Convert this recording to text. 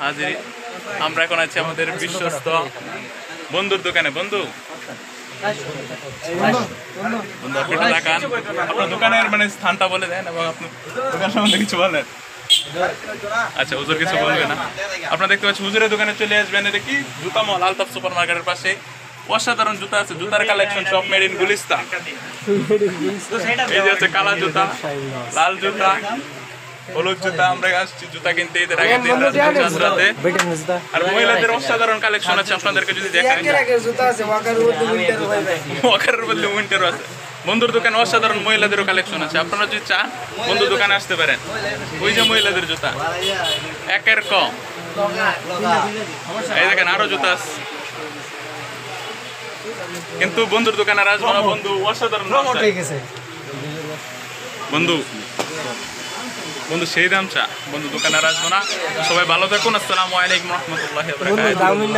হাজির আমরা এখন আছি আমাদের বিশ্বস্ত বন্ধুর দোকানে। বন্ধু বন্ধু আপনি একটু দেখান আপনার দোকানের মানে স্থানটা বলে দেন এবং আপনার দোকান সম্বন্ধে কিছু বলেন। আচ্ছা হুজুর কিছু বলবে না। আপনারা দেখতে পাচ্ছেন হুজুরের দোকানে চলে আসবেন। এটা কি জুতা মল, আলতাফ সুপার মার্কেটের পাশে। অসাধারণ জুতা আছে, জুতার কালেকশন সব মেড ইন গুলিস্তান। এই যে আছে কালা জুতা, লাল জুতা, হলুদ জুতা। আমরা আসছি জুতা কিনতে এদের আগের দিন রাতে। আর মহিলাদের অসাধারণ কালেকশন আছে, আপনাদেরকে যদি দেখাই ওয়াকারের বদলে উইন্টারও আছে। বন্ধুর দোকানে অসাধারণ মহিলাদেরও কালেকশন আছে। আপনারা যদি চান বন্ধুর দোকানে আসতে পারেন। ওই যে মহিলাদের জুতা একের কম। এই দেখেন আরো জুতা আছে, কিন্তু বন্ধুর দোকানে আর আসবো না। বন্ধু অসাধারণ বন্ধু বন্ধু সেই দাম চা। বন্ধু দোকানে আর আসবো না। সবাই ভালো থাকুন। আসসালামু আলাইকুম রহমতুল্লাহি ওয়া বারাকাতুহু।